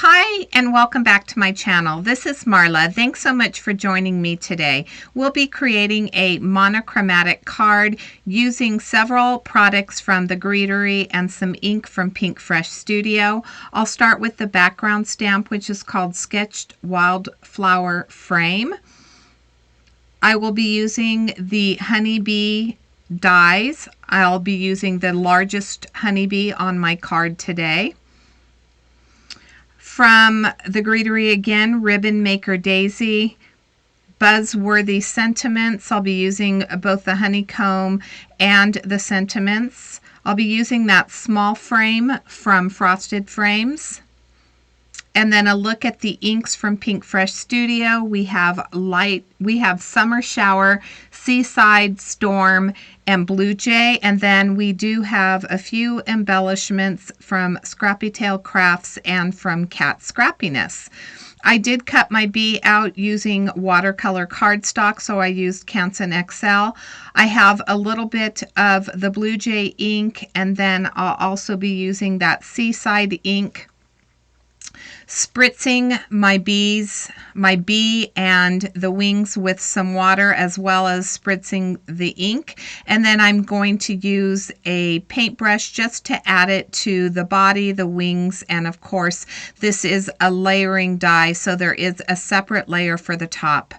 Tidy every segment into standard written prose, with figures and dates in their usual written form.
Hi, and welcome back to my channel. This is Marla. Thanks so much for joining me today. We'll be creating a monochromatic card using several products from the Greetery and some ink from Pink Fresh Studio. I'll start with the background stamp, which is called Sketched Wildflower Frame. I will be using the honeybee dies. I'll be using the largest honeybee on my card today. From the Greetery again, Ribbon Maker Daisy, Buzzworthy Sentiments. I'll be using both the honeycomb and the sentiments. I'll be using that small frame from Frosted Frames. And then a look at the inks from Pink Fresh Studio. We have Summer Shower, Seaside Storm, and Blue Jay. And then we do have a few embellishments from Scrappy Tail Crafts and from Cat Scrappiness. I did cut my bee out using watercolor cardstock, so I used Canson XL. I have a little bit of the Blue Jay ink, and then I'll also be using that Seaside ink, spritzing my bee and the wings with some water, as well as spritzing the ink. And then I'm going to use a paintbrush just to add it to the body, the wings, and of course this is a layering die, so there is a separate layer for the top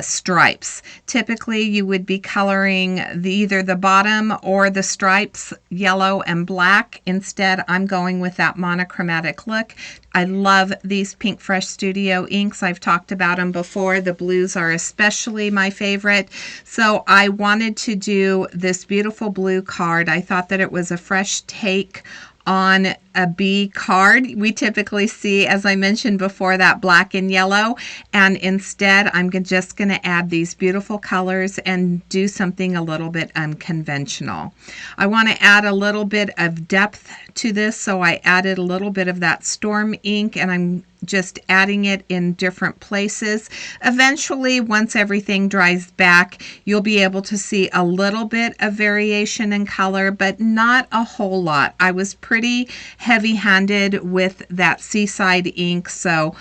stripes. Typically you would be coloring either the bottom or the stripes yellow and black. Instead, I'm going with that monochromatic look. I love these Pink Fresh Studio inks. I've talked about them before. The blues are especially my favorite. So I wanted to do this beautiful blue card. I thought that it was a fresh take on a bee card. We typically see, as I mentioned before, that black and yellow, and instead I'm just going to add these beautiful colors and do something a little bit unconventional. I want to add a little bit of depth to this, so I added a little bit of that Storm ink, and I'm just adding it in different places. Eventually, once everything dries back, you'll be able to see a little bit of variation in color, but not a whole lot. I was pretty heavy-handed with that Seaside ink, so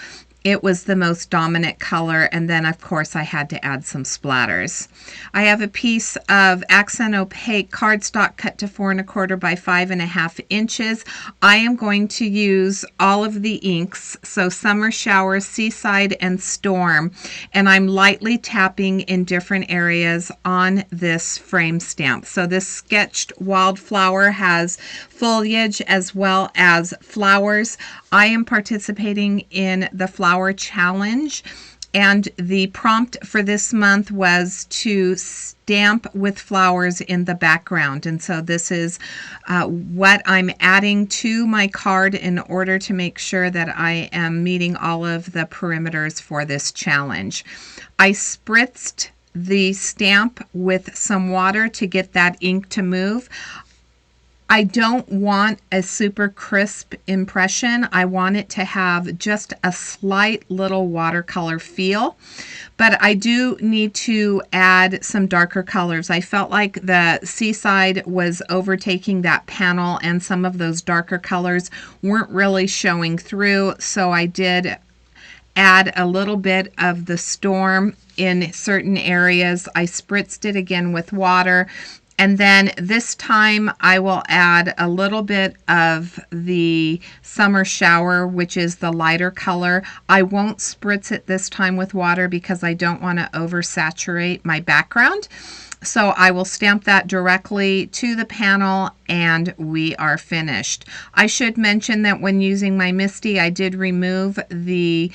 it was the most dominant color, and then of course I had to add some splatters. I have a piece of accent opaque cardstock cut to 4 1/4 by 5 1/2 inches. I am going to use all of the inks, so Summer Shower, Seaside, and Storm, and I'm lightly tapping in different areas on this frame stamp. So this Sketched Wildflower has foliage as well as flowers. I am participating in the flower challenge, and the prompt for this month was to stamp with flowers in the background, and so this is what I'm adding to my card in order to make sure that I am meeting all of the perimeters for this challenge. I spritzed the stamp with some water to get that ink to move. I don't want a super crisp impression. I want it to have just a slight little watercolor feel, but I do need to add some darker colors. I felt like the Seaside was overtaking that panel, and some of those darker colors weren't really showing through, so I did add a little bit of the Storm in certain areas. I spritzed it again with water. And then this time I will add a little bit of the Summer Shower, which is the lighter color. I won't spritz it this time with water because I don't want to oversaturate my background. So I will stamp that directly to the panel and we are finished. I should mention that when using my Misty, I did remove the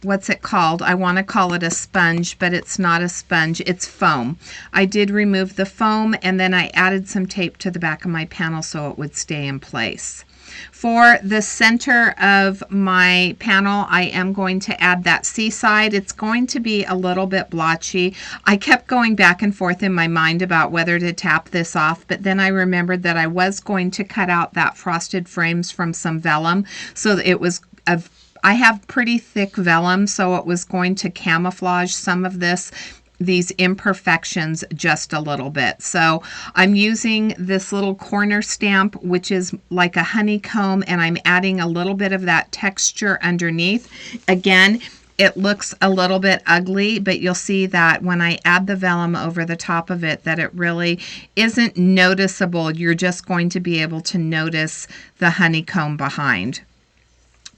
what's it called? I want to call it a sponge, but it's not a sponge, it's foam. I did remove the foam, and then I added some tape to the back of my panel so it would stay in place. For the center of my panel, I am going to add that Seaside. It's going to be a little bit blotchy. I kept going back and forth in my mind about whether to tap this off, but then I remembered that I was going to cut out that Frosted Frames from some vellum, so it was I have pretty thick vellum, so it was going to camouflage some of this these imperfections just a little bit. So I'm using this little corner stamp, which is like a honeycomb, and I'm adding a little bit of that texture underneath. Again, it looks a little bit ugly, but you'll see that when I add the vellum over the top of it, that it really isn't noticeable. You're just going to be able to notice the honeycomb behind.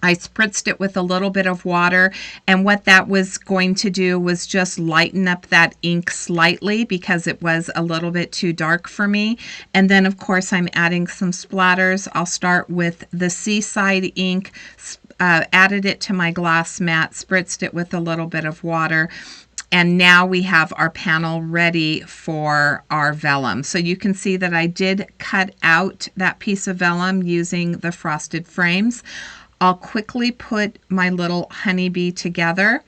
I spritzed it with a little bit of water, and what that was going to do was just lighten up that ink slightly because it was a little bit too dark for me. And then of course I'm adding some splatters. I'll start with the Seaside Ink, added it to my glass mat, spritzed it with a little bit of water, and now we have our panel ready for our vellum. So you can see that I did cut out that piece of vellum using the frosted frames. I'll quickly put my little honeybee together,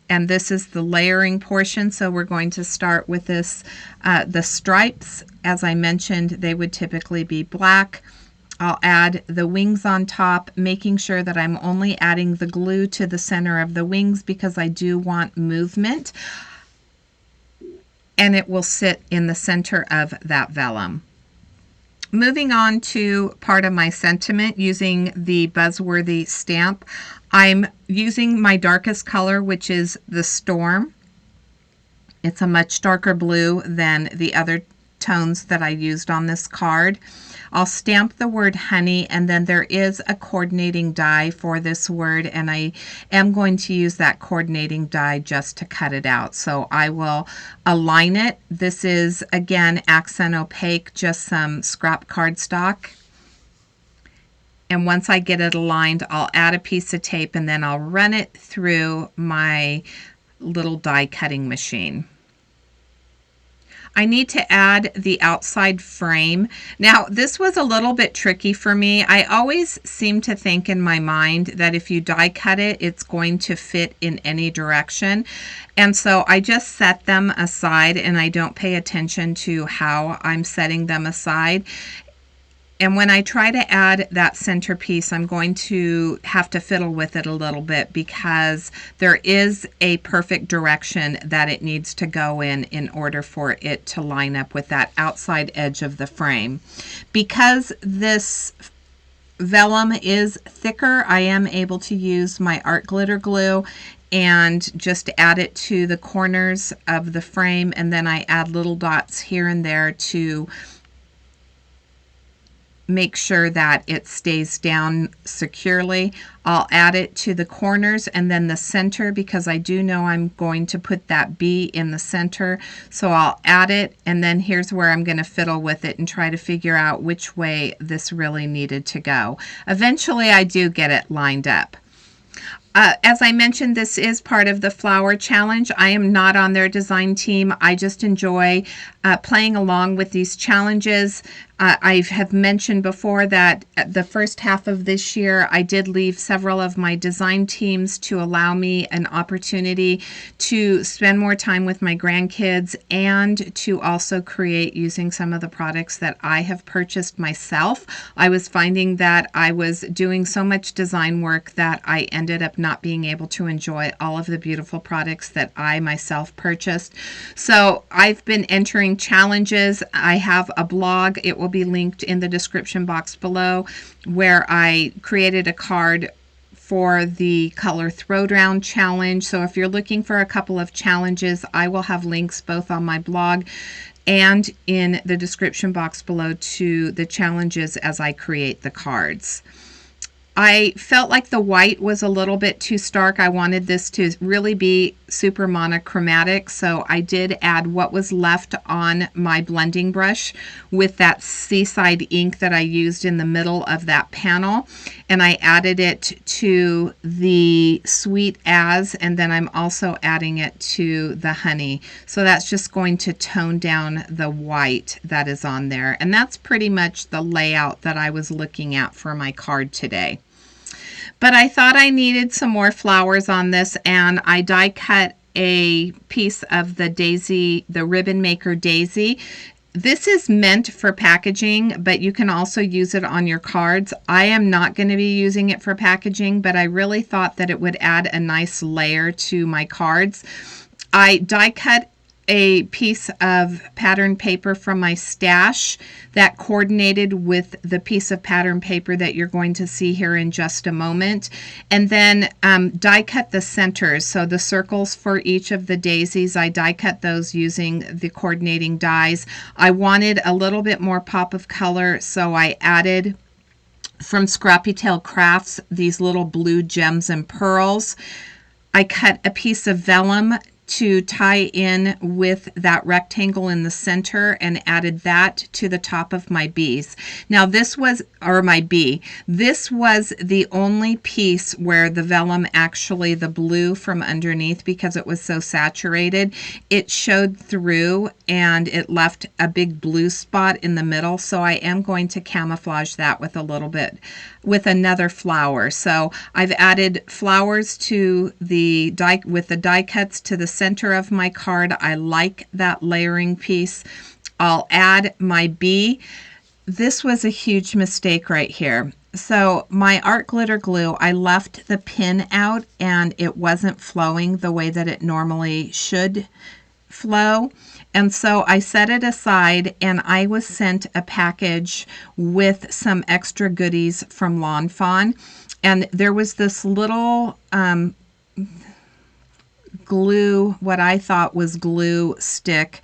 and this is the layering portion. So we're going to start with this, the stripes. As I mentioned, they would typically be black. I'll add the wings on top, making sure that I'm only adding the glue to the center of the wings because I do want movement, and it will sit in the center of that vellum. Moving on to part of my sentiment using the Buzzworthy stamp, I'm using my darkest color, which is the Storm. It's a much darker blue than the other tones that I used on this card. I'll stamp the word honey, and then there is a coordinating die for this word, and I am going to use that coordinating die just to cut it out. So I will align it. This is, again, accent opaque, just some scrap cardstock. And once I get it aligned, I'll add a piece of tape, and then I'll run it through my little die cutting machine. I need to add the outside frame. Now, this was a little bit tricky for me. I always seem to think in my mind that if you die cut it, it's going to fit in any direction. And so I just set them aside, and I don't pay attention to how I'm setting them aside. And when I try to add that centerpiece, I'm going to have to fiddle with it a little bit because there is a perfect direction that it needs to go in order for it to line up with that outside edge of the frame. Because this vellum is thicker, I am able to use my art glitter glue and just add it to the corners of the frame, and then I add little dots here and there to make sure that it stays down securely. I'll add it to the corners and then the center because I do know I'm going to put that bee in the center. So I'll add it, and then here's where I'm going to fiddle with it and try to figure out which way this really needed to go. Eventually I do get it lined up. As I mentioned, this is part of the Flower Challenge. I am not on their design team. I just enjoy playing along with these challenges. I have mentioned before that the first half of this year, I did leave several of my design teams to allow me an opportunity to spend more time with my grandkids and to also create using some of the products that I have purchased myself. I was finding that I was doing so much design work that I ended up not being able to enjoy all of the beautiful products that I myself purchased. So I've been entering challenges. I have a blog. It will be linked in the description box below, where I created a card for the Color Throwdown challenge. So if you're looking for a couple of challenges, I will have links both on my blog and in the description box below to the challenges as I create the cards. I felt like the white was a little bit too stark. I wanted this to really be super monochromatic, so I did add what was left on my blending brush with that Seaside ink that I used in the middle of that panel, and I added it to the Sweet As, and then I'm also adding it to the Honey. So that's just going to tone down the white that is on there, and that's pretty much the layout that I was looking at for my card today. But I thought I needed some more flowers on this, and I die cut a piece of the daisy, the Ribbon Maker daisy. This is meant for packaging, but you can also use it on your cards. I am not going to be using it for packaging, but I really thought that it would add a nice layer to my cards. I die cut a piece of pattern paper from my stash that coordinated with the piece of pattern paper that you're going to see here in just a moment. And then die cut the centers, so the circles for each of the daisies, I die cut those using the coordinating dies. I wanted a little bit more pop of color, so I added from Scrappy Tail Crafts these little blue gems and pearls. I cut a piece of vellum to tie in with that rectangle in the center and added that to the top of my bees. Now this was, or my bee, this was the only piece where the vellum actually, the blue from underneath, because it was so saturated, it showed through and it left a big blue spot in the middle. So I am going to camouflage that with a little bit, with another flower. So I've added flowers to the die, with the die cuts to the center of my card. I like that layering piece. I'll add my bee. This was a huge mistake right here. So my art glitter glue, I left the pin out and it wasn't flowing the way that it normally should flow. And so I set it aside and I was sent a package with some extra goodies from Lawn Fawn. And there was this little glue, what I thought was glue stick,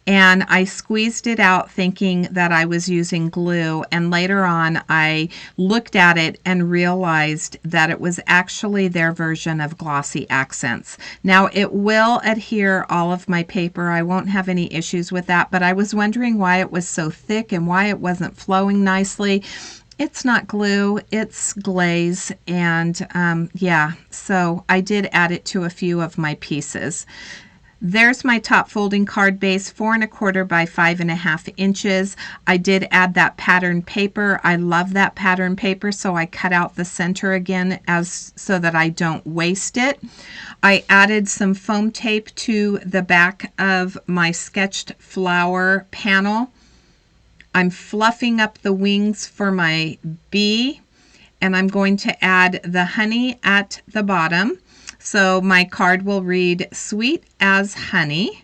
and I squeezed it out thinking that I was using glue, and later on I looked at it and realized that it was actually their version of glossy accents. Now it will adhere all of my paper, I won't have any issues with that, but I was wondering why it was so thick and why it wasn't flowing nicely. It's not glue, it's glaze, and yeah, so I did add it to a few of my pieces. There's my top folding card base, 4 1/4 by 5 1/2 inches. I did add that pattern paper. I love that pattern paper, so I cut out the center again so that I don't waste it. I added some foam tape to the back of my sketched flower panel. I'm fluffing up the wings for my bee, and I'm going to add the honey at the bottom. So my card will read "Sweet as Honey."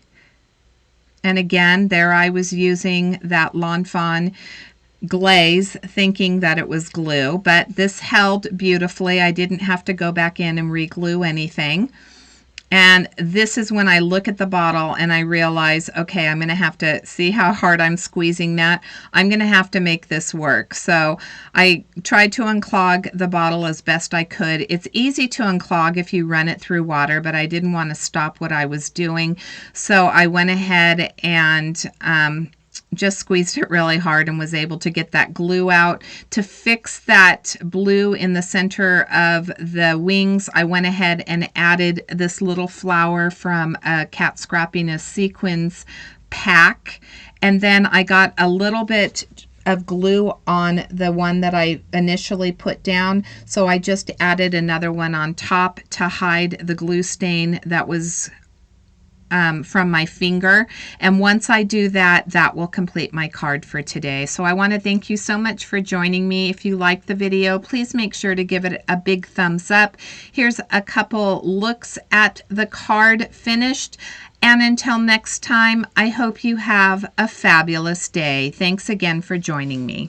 And again, there I was using that Lawn Fawn glaze thinking that it was glue, but this held beautifully. I didn't have to go back in and re-glue anything. And this is when I look at the bottle and I realize, okay, I'm going to have to see how hard I'm squeezing that. I'm going to have to make this work. So I tried to unclog the bottle as best I could. It's easy to unclog if you run it through water, but I didn't want to stop what I was doing. So I went ahead and just squeezed it really hard and was able to get that glue out. To fix that blue in the center of the wings, I went ahead and added this little flower from a Cat Scrappiness Sequins pack. And then I got a little bit of glue on the one that I initially put down. So I just added another one on top to hide the glue stain that was from my finger. And once I do that, that will complete my card for today. So I want to thank you so much for joining me. If you liked the video, please make sure to give it a big thumbs up. Here's a couple looks at the card finished. And until next time, I hope you have a fabulous day. Thanks again for joining me.